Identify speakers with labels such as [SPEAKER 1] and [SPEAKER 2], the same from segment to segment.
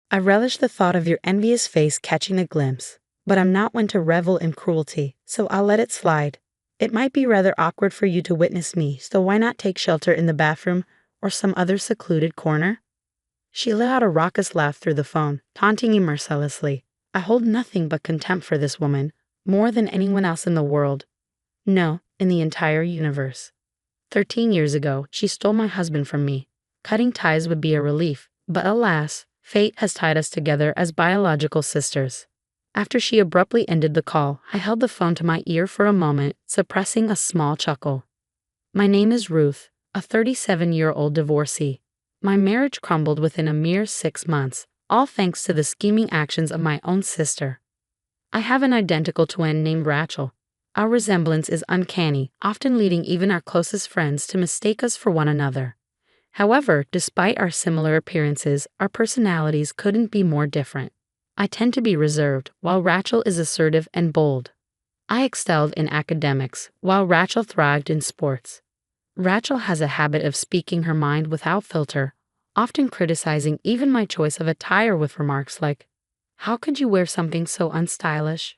[SPEAKER 1] I relish the thought of your envious face catching a glimpse, but I'm not one to revel in cruelty, so I'll let it slide. It might be rather awkward for you to witness me, so why not take shelter in the bathroom or some other secluded corner? She let out a raucous laugh through the phone, taunting me mercilessly. I hold nothing but contempt for this woman, more than anyone else in the world. No, in the entire universe. 13 years ago, she stole my husband from me. Cutting ties would be a relief, but alas, fate has tied us together as biological sisters. After she abruptly ended the call, I held the phone to my ear for a moment, suppressing a small chuckle. My name is Ruth, a 37-year-old divorcee. My marriage crumbled within a mere 6 months, all thanks to the scheming actions of my own sister. I have an identical twin named Rachel. Our resemblance is uncanny, often leading even our closest friends to mistake us for one another. However, despite our similar appearances, our personalities couldn't be more different. I tend to be reserved, while Rachel is assertive and bold. I excelled in academics, while Rachel thrived in sports. Rachel has a habit of speaking her mind without filter, often criticizing even my choice of attire with remarks like, "How could you wear something so unstylish?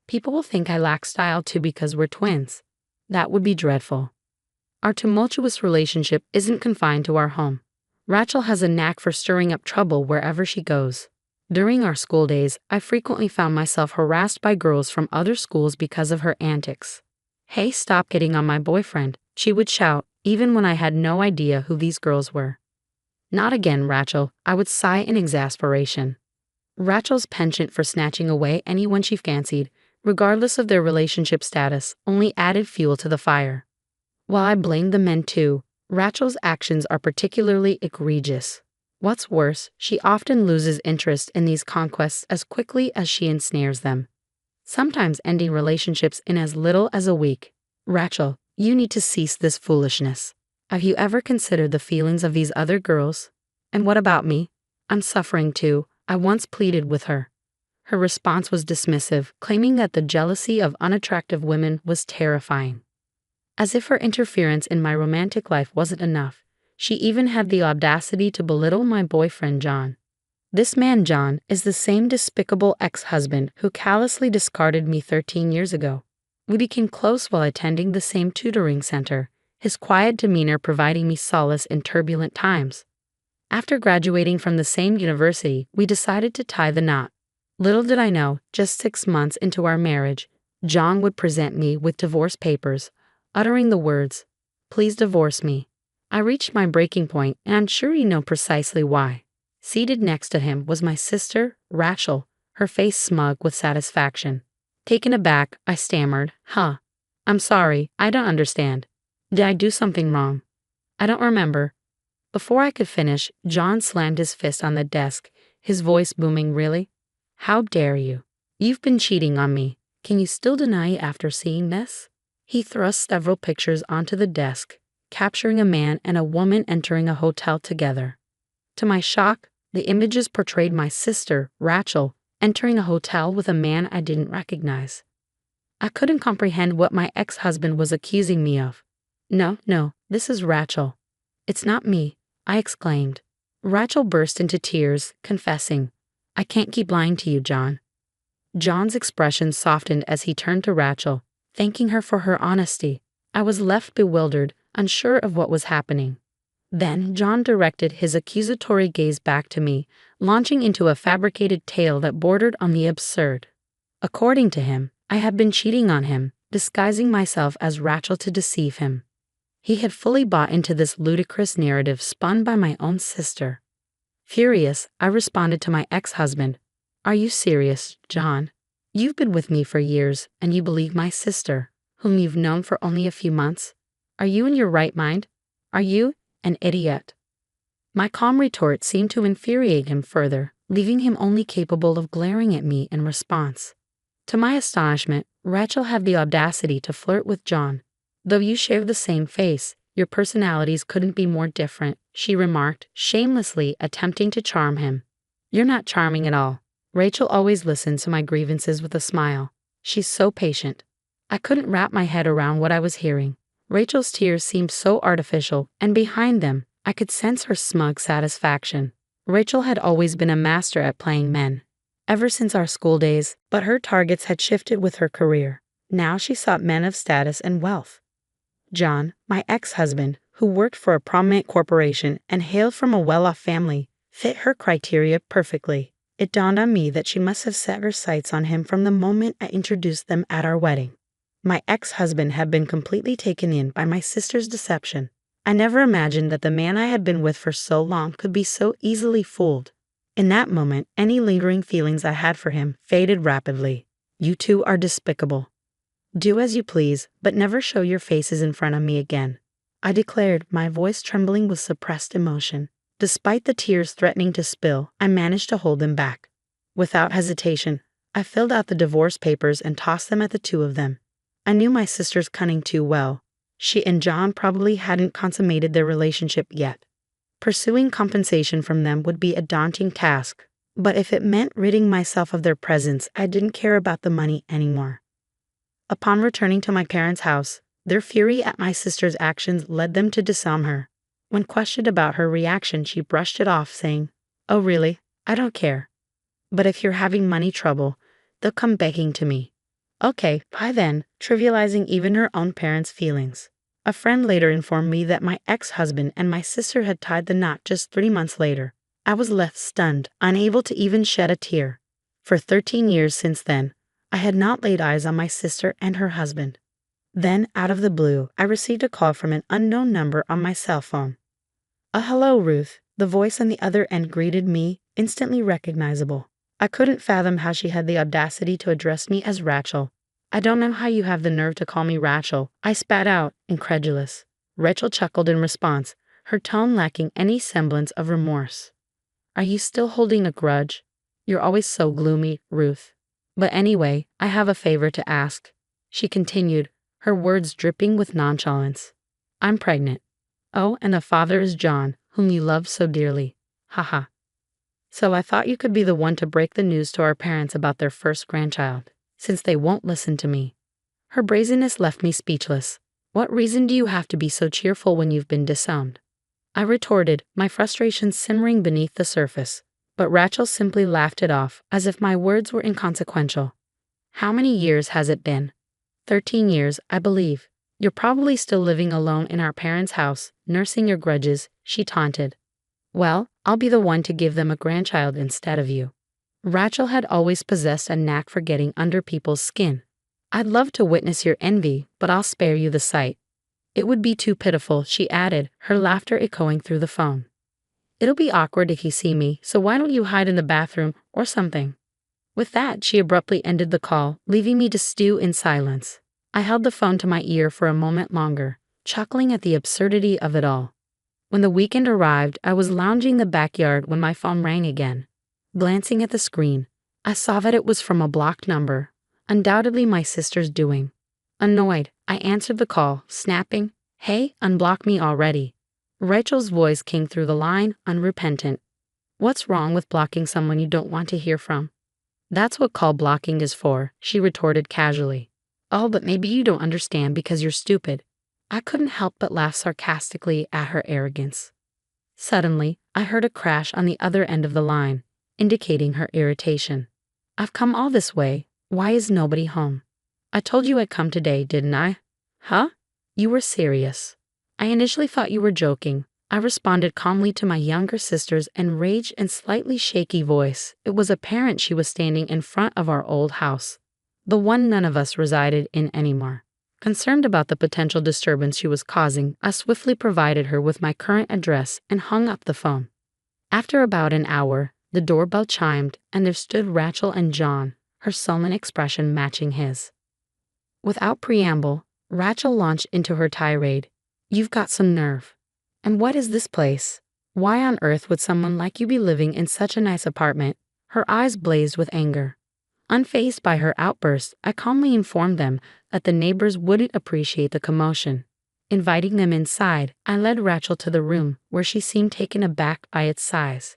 [SPEAKER 1] People will think I lack style too because we're twins." That would be dreadful. Our tumultuous relationship isn't confined to our home. Rachel has a knack for stirring up trouble wherever she goes. During our school days, I frequently found myself harassed by girls from other schools because of her antics. "Hey, stop getting on my boyfriend," she would shout, even when I had no idea who these girls were. "Not again, Rachel," I would sigh in exasperation. Rachel's penchant for snatching away anyone she fancied, regardless of their relationship status, only added fuel to the fire. While I blamed the men too, Rachel's actions are particularly egregious. What's worse, she often loses interest in these conquests as quickly as she ensnares them, sometimes ending relationships in as little as a week. Rachel, you need to cease this foolishness. Have you ever considered the feelings of these other girls? And what about me? I'm suffering too, I once pleaded with her. Her response was dismissive, claiming that the jealousy of unattractive women was terrifying. As if her interference in my romantic life wasn't enough, she even had the audacity to belittle my boyfriend John. This man, John, is the same despicable ex-husband who callously discarded me 13 years ago. We became close while attending the same tutoring center, his quiet demeanor providing me solace in turbulent times. After graduating from the same university, we decided to tie the knot. Little did I know, just 6 months into our marriage, John would present me with divorce papers, uttering the words, "Please divorce me." I reached my breaking point, and I'm sure you know precisely why. Seated next to him was my sister, Rachel, her face smug with satisfaction. Taken aback, I stammered, I'm sorry, I don't understand. Did I do something wrong? I don't remember." Before I could finish, John slammed his fist on the desk, his voice booming. "Really? How dare you? You've been cheating on me. Can you still deny it after seeing this?" He thrust several pictures onto the desk, capturing a man and a woman entering a hotel together. To my shock, the images portrayed my sister, Rachel, entering a hotel with a man I didn't recognize. I couldn't comprehend what my ex-husband was accusing me of. No, this is Rachel. It's not me," I exclaimed. Rachel burst into tears, confessing, "I can't keep lying to you, John." John's expression softened as he turned to Rachel, thanking her for her honesty. I was left bewildered, unsure of what was happening. Then John directed his accusatory gaze back to me, launching into a fabricated tale that bordered on the absurd. According to him, I had been cheating on him, disguising myself as Rachel to deceive him. He had fully bought into this ludicrous narrative spun by my own sister. Furious, I responded to my ex-husband, "Are you serious, John? You've been with me for years, and you believe my sister, whom you've known for only a few months? Are you in your right mind? Are you an idiot?" My calm retort seemed to infuriate him further, leaving him only capable of glaring at me in response. To my astonishment, Rachel had the audacity to flirt with John. "Though you share the same face, your personalities couldn't be more different," she remarked, shamelessly attempting to charm him. "You're not charming at all." Rachel always listened to my grievances with a smile. She's so patient. I couldn't wrap my head around what I was hearing. Rachel's tears seemed so artificial, and behind them, I could sense her smug satisfaction. Rachel had always been a master at playing men, ever since our school days, but her targets had shifted with her career. Now she sought men of status and wealth. John, my ex-husband, who worked for a prominent corporation and hailed from a well-off family, fit her criteria perfectly. It dawned on me that she must have set her sights on him from the moment I introduced them at our wedding. My ex-husband had been completely taken in by my sister's deception. I never imagined that the man I had been with for so long could be so easily fooled. In that moment, any lingering feelings I had for him faded rapidly. You two are despicable. Do as you please, but never show your faces in front of me again, I declared, my voice trembling with suppressed emotion. Despite the tears threatening to spill, I managed to hold them back. Without hesitation, I filled out the divorce papers and tossed them at the two of them. I knew my sister's cunning too well. She and John probably hadn't consummated their relationship yet. Pursuing compensation from them would be a daunting task, but if it meant ridding myself of their presence, I didn't care about the money anymore. Upon returning to my parents' house, their fury at my sister's actions led them to disarm her. When questioned about her reaction, she brushed it off, saying, "Oh really? I don't care. But if you're having money trouble, they'll come begging to me." Okay, bye then, trivializing even her own parents' feelings. A friend later informed me that my ex-husband and my sister had tied the knot just 3 months later. I was left stunned, unable to even shed a tear. For 13 years since then, I had not laid eyes on my sister and her husband. Then, out of the blue, I received a call from an unknown number on my cell phone. Hello, Ruth. The voice on the other end greeted me, instantly recognizable. I couldn't fathom how she had the audacity to address me as Rachel. "I don't know how you have the nerve to call me Rachel," I spat out, incredulous. Rachel chuckled in response, her tone lacking any semblance of remorse. "Are you still holding a grudge? You're always so gloomy, Ruth. But anyway, I have a favor to ask," she continued, her words dripping with nonchalance. "I'm pregnant. Oh, and the father is John, whom you love so dearly. Haha. So I thought you could be the one to break the news to our parents about their first grandchild, since they won't listen to me." Her brazenness left me speechless. "What reason do you have to be so cheerful when you've been disowned?" I retorted, my frustration simmering beneath the surface. But Rachel simply laughed it off, as if my words were inconsequential. "How many years has it been?" 13 years, I believe. "You're probably still living alone in our parents' house, nursing your grudges," she taunted. "Well, I'll be the one to give them a grandchild instead of you." Rachel had always possessed a knack for getting under people's skin. "I'd love to witness your envy, but I'll spare you the sight. It would be too pitiful," she added, her laughter echoing through the phone. "It'll be awkward if you see me, so why don't you hide in the bathroom or something?" With that, she abruptly ended the call, leaving me to stew in silence. I held the phone to my ear for a moment longer, chuckling at the absurdity of it all. When the weekend arrived, I was lounging in the backyard when my phone rang again. Glancing at the screen, I saw that it was from a blocked number, undoubtedly my sister's doing. Annoyed, I answered the call, snapping, "Hey, unblock me already." Rachel's voice came through the line, unrepentant. "What's wrong with blocking someone you don't want to hear from?" "That's what call blocking is for," she retorted casually. "Oh, but maybe you don't understand because you're stupid." I couldn't help but laugh sarcastically at her arrogance. Suddenly, I heard a crash on the other end of the line, indicating her irritation. "I've come all this way. Why is nobody home?" "I told you I'd come today, didn't I?" "Huh? You were serious." "I initially thought you were joking," I responded calmly to my younger sister's enraged and slightly shaky voice. It was apparent she was standing in front of our old house, the one none of us resided in anymore. Concerned about the potential disturbance she was causing, I swiftly provided her with my current address and hung up the phone. After about an hour, the doorbell chimed, and there stood Rachel and John, her sullen expression matching his. Without preamble, Rachel launched into her tirade. "You've got some nerve. And what is this place? Why on earth would someone like you be living in such a nice apartment?" Her eyes blazed with anger. Unfazed by her outburst, I calmly informed them that the neighbors wouldn't appreciate the commotion. Inviting them inside, I led Rachel to the room, where she seemed taken aback by its size.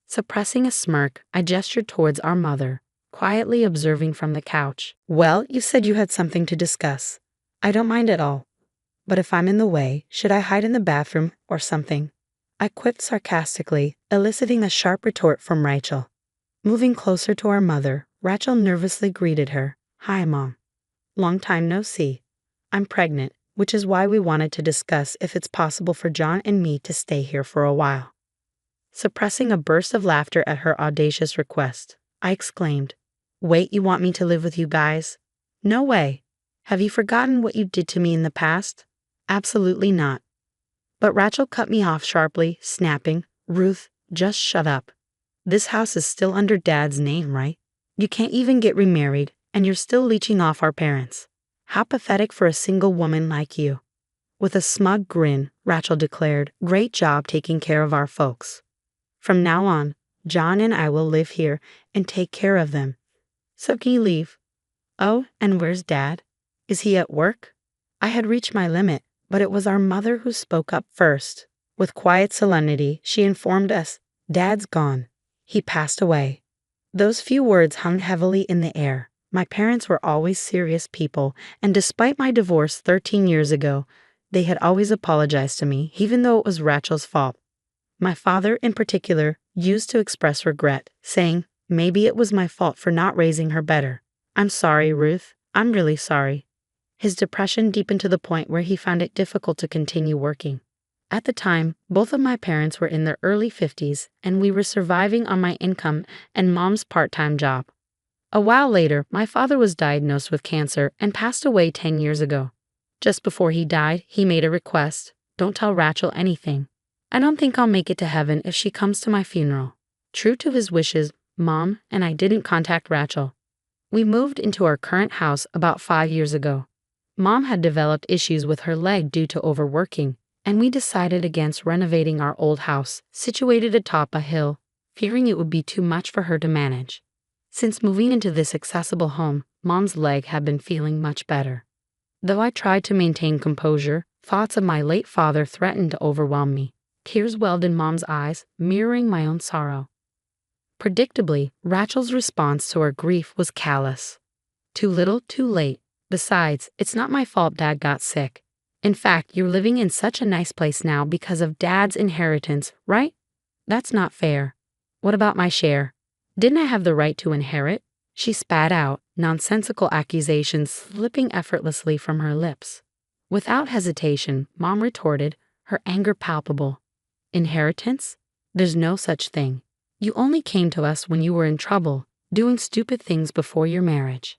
[SPEAKER 1] Suppressing a smirk, I gestured towards our mother, quietly observing from the couch. "Well, you said you had something to discuss. I don't mind at all. But if I'm in the way, should I hide in the bathroom or something?" I quipped sarcastically, eliciting a sharp retort from Rachel. Moving closer to our mother, Rachel nervously greeted her. "Hi, Mom. Long time no see. I'm pregnant, which is why we wanted to discuss if it's possible for John and me to stay here for a while." Suppressing a burst of laughter at her audacious request, I exclaimed, "Wait, you want me to live with you guys? No way. Have you forgotten what you did to me in the past? Absolutely not." But Rachel cut me off sharply, snapping, "Ruth, just shut up. This house is still under Dad's name, right? You can't even get remarried, and you're still leeching off our parents. How pathetic for a single woman like you." With a smug grin, Rachel declared, "Great job taking care of our folks. From now on, John and I will live here and take care of them. So can you leave? Oh, and where's Dad? Is he at work?" I had reached my limit, but it was our mother who spoke up first. With quiet solemnity, she informed us, "Dad's gone. He passed away." Those few words hung heavily in the air. My parents were always serious people, and despite my divorce 13 years ago, they had always apologized to me, even though it was Rachel's fault. My father, in particular, used to express regret, saying, "Maybe it was my fault for not raising her better. I'm sorry, Ruth. I'm really sorry." His depression deepened to the point where he found it difficult to continue working. At the time, both of my parents were in their early 50s, and we were surviving on my income and Mom's part-time job. A while later, my father was diagnosed with cancer and passed away 10 years ago. Just before he died, he made a request: "Don't tell Rachel anything. I don't think I'll make it to heaven if she comes to my funeral." True to his wishes, Mom and I didn't contact Rachel. We moved into our current house about 5 years ago. Mom had developed issues with her leg due to overworking, and we decided against renovating our old house, situated atop a hill, fearing it would be too much for her to manage. Since moving into this accessible home, Mom's leg had been feeling much better. Though I tried to maintain composure, thoughts of my late father threatened to overwhelm me. Tears welled in Mom's eyes, mirroring my own sorrow. Predictably, Rachel's response to our grief was callous. "Too little, too late. Besides, it's not my fault Dad got sick. In fact, you're living in such a nice place now because of Dad's inheritance, right? That's not fair. What about my share? Didn't I have the right to inherit?" She spat out, nonsensical accusations slipping effortlessly from her lips. Without hesitation, Mom retorted, her anger palpable. "Inheritance? There's no such thing. You only came to us when you were in trouble, doing stupid things before your marriage.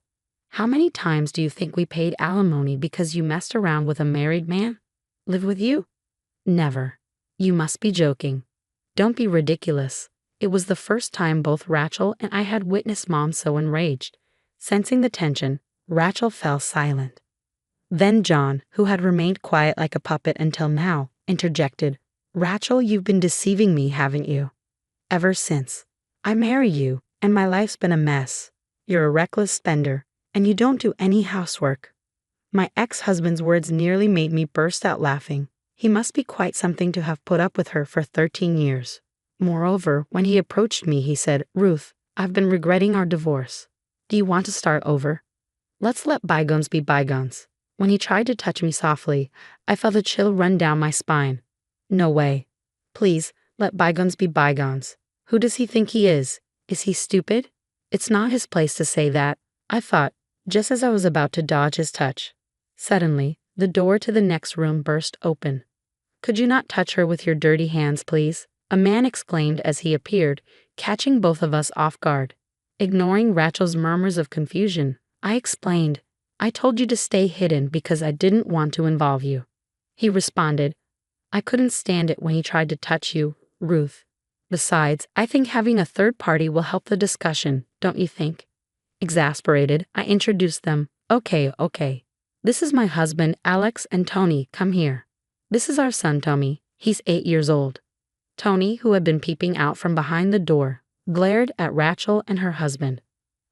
[SPEAKER 1] How many times do you think we paid alimony because you messed around with a married man? Live with you? Never. You must be joking. Don't be ridiculous." It was the first time both Rachel and I had witnessed Mom so enraged. Sensing the tension, Rachel fell silent. Then John, who had remained quiet like a puppet until now, interjected, "Rachel, you've been deceiving me, haven't you? Ever since. I married you, and my life's been a mess. You're a reckless spender, and you don't do any housework." My ex-husband's words nearly made me burst out laughing. He must be quite something to have put up with her for 13 years. Moreover, when he approached me, he said, "Ruth, I've been regretting our divorce. Do you want to start over? Let's let bygones be bygones." When he tried to touch me softly, I felt a chill run down my spine. No way. Please, let bygones be bygones. Who does he think he is? Is he stupid? It's not his place to say that, I thought, just as I was about to dodge his touch. Suddenly, the door to the next room burst open. "Could you not touch her with your dirty hands, please?" a man exclaimed as he appeared, catching both of us off guard. Ignoring Rachel's murmurs of confusion, I explained, "I told you to stay hidden because I didn't want to involve you." He responded, "I couldn't stand it when he tried to touch you, Ruth. Besides, I think having a third party will help the discussion, don't you think?" Exasperated, I introduced them. Okay. This is my husband, Alex, and Tony, come here. This is our son, Tommy. He's 8 years old." Tony, who had been peeping out from behind the door, glared at Rachel and her husband.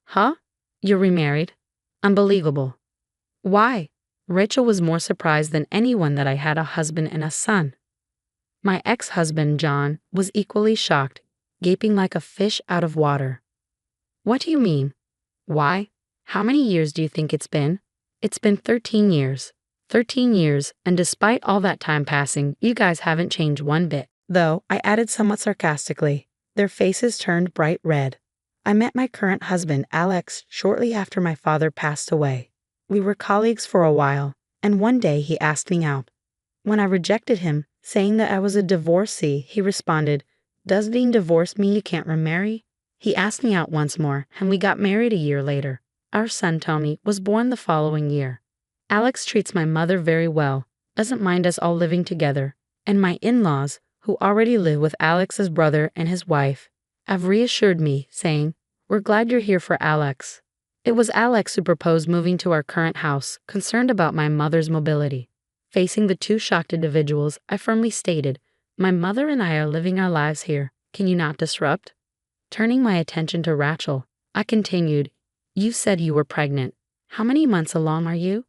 [SPEAKER 1] "Huh? You're remarried? Unbelievable." "Why?" Rachel was more surprised than anyone that I had a husband and a son. My ex-husband, John, was equally shocked, gaping like a fish out of water. "What do you mean? Why? How many years do you think it's been?" "It's been 13 years. 13 years, and despite all that time passing, you guys haven't changed one bit." though I added somewhat sarcastically. Their faces turned bright red. I met my current husband, Alex, shortly after my father passed away. We were colleagues for a while, and one day he asked me out. When I rejected him, saying that I was a divorcee, he responded, "Does being divorced mean you can't remarry?" He asked me out once more, and we got married a year later. Our son, Tony, was born the following year. Alex treats my mother very well, doesn't mind us all living together, and my in-laws, who already live with Alex's brother and his wife, have reassured me, saying, "We're glad you're here for Alex." It was Alex who proposed moving to our current house, concerned about my mother's mobility. Facing the two shocked individuals, I firmly stated, "My mother and I are living our lives here. Can you not disrupt?" Turning my attention to Rachel, I continued, "You said you were pregnant. How many months along are you?"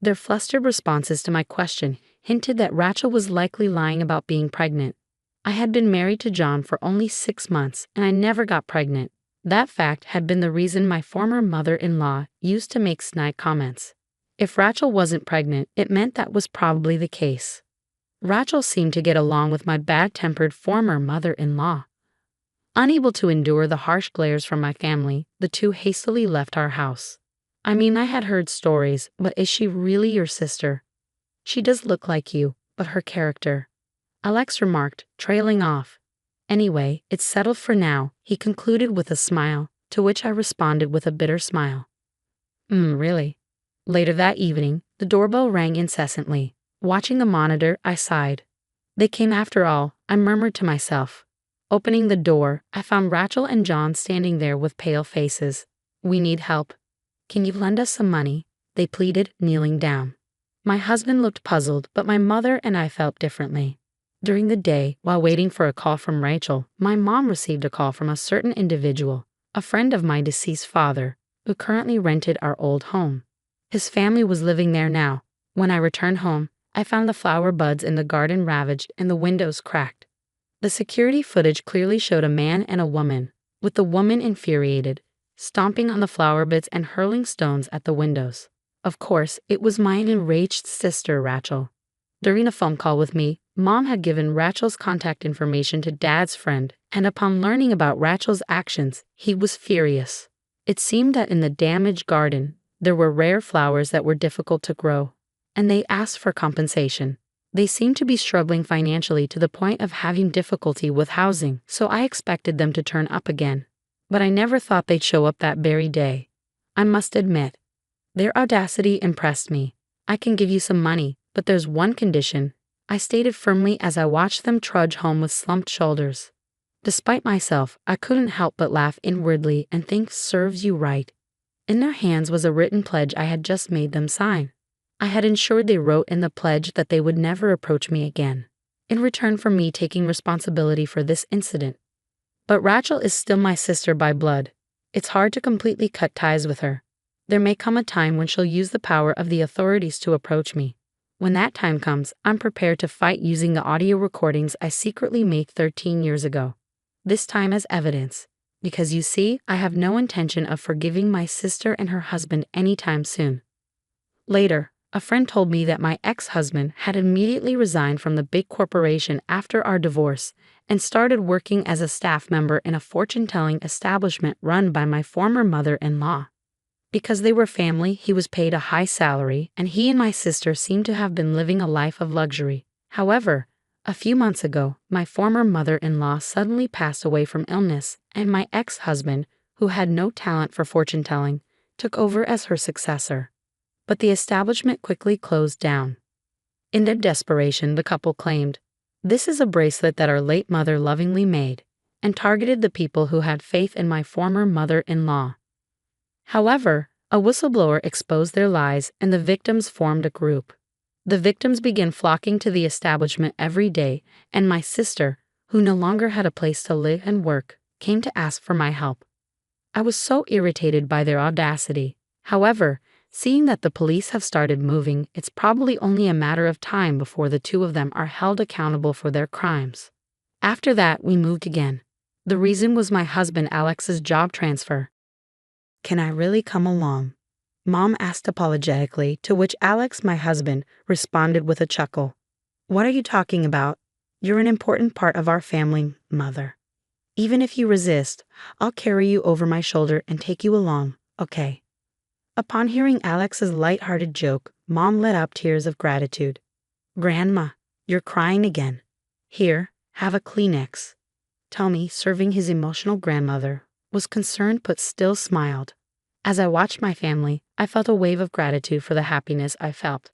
[SPEAKER 1] Their flustered responses to my question hinted that Rachel was likely lying about being pregnant. I had been married to John for only 6 months, and I never got pregnant. That fact had been the reason my former mother-in-law used to make snide comments. If Rachel wasn't pregnant, it meant that was probably the case. Rachel seemed to get along with my bad-tempered former mother-in-law. Unable to endure the harsh glares from my family, the two hastily left our house. I mean, I had heard stories, but is she really your sister? She does look like you, but her character. Alex remarked, trailing off. Anyway, it's settled for now, he concluded with a smile, to which I responded with a bitter smile. Really? Later that evening, the doorbell rang incessantly. Watching the monitor, I sighed. They came after all, I murmured to myself. Opening the door, I found Rachel and John standing there with pale faces. "We need help. Can you lend us some money?" they pleaded, kneeling down. My husband looked puzzled, but my mother and I felt differently. During the day, while waiting for a call from Rachel, my mom received a call from a certain individual, a friend of my deceased father, who currently rented our old home. His family was living there now. When I returned home, I found the flower buds in the garden ravaged and the windows cracked. The security footage clearly showed a man and a woman, with the woman infuriated, stomping on the flower beds and hurling stones at the windows. Of course, it was my enraged sister, Rachel. During a phone call with me, Mom had given Rachel's contact information to Dad's friend, and upon learning about Rachel's actions, he was furious. It seemed that in the damaged garden, there were rare flowers that were difficult to grow, and they asked for compensation. They seemed to be struggling financially to the point of having difficulty with housing, so I expected them to turn up again. But I never thought they'd show up that very day. I must admit, their audacity impressed me. "I can give you some money, but there's one condition," I stated firmly as I watched them trudge home with slumped shoulders. Despite myself, I couldn't help but laugh inwardly and think, "Serves you right." In their hands was a written pledge I had just made them sign. I had ensured they wrote in the pledge that they would never approach me again, in return for me taking responsibility for this incident. But Rachel is still my sister by blood. It's hard to completely cut ties with her. There may come a time when she'll use the power of the authorities to approach me. When that time comes, I'm prepared to fight using the audio recordings I secretly made 13 years ago. This time as evidence. Because you see, I have no intention of forgiving my sister and her husband anytime soon. Later, a friend told me that my ex-husband had immediately resigned from the big corporation after our divorce and started working as a staff member in a fortune-telling establishment run by my former mother-in-law. Because they were family, he was paid a high salary, and he and my sister seemed to have been living a life of luxury. However, a few months ago, my former mother-in-law suddenly passed away from illness, and my ex-husband, who had no talent for fortune-telling, took over as her successor. But the establishment quickly closed down. In their desperation, the couple claimed, "This is a bracelet that our late mother lovingly made," and targeted the people who had faith in my former mother-in-law. However, a whistleblower exposed their lies and the victims formed a group. The victims began flocking to the establishment every day, and my sister, who no longer had a place to live and work, came to ask for my help. I was so irritated by their audacity. However, seeing that the police have started moving, it's probably only a matter of time before the two of them are held accountable for their crimes. After that, we moved again. The reason was my husband Alex's job transfer. "Can I really come along?" Mom asked apologetically, to which Alex, my husband, responded with a chuckle. "What are you talking about? You're an important part of our family, Mother. Even if you resist, I'll carry you over my shoulder and take you along, okay?" Upon hearing Alex's light-hearted joke, Mom let out tears of gratitude. "Grandma, you're crying again. Here, have a Kleenex." Tommy, serving his emotional grandmother, was concerned but still smiled. As I watched my family, I felt a wave of gratitude for the happiness I felt.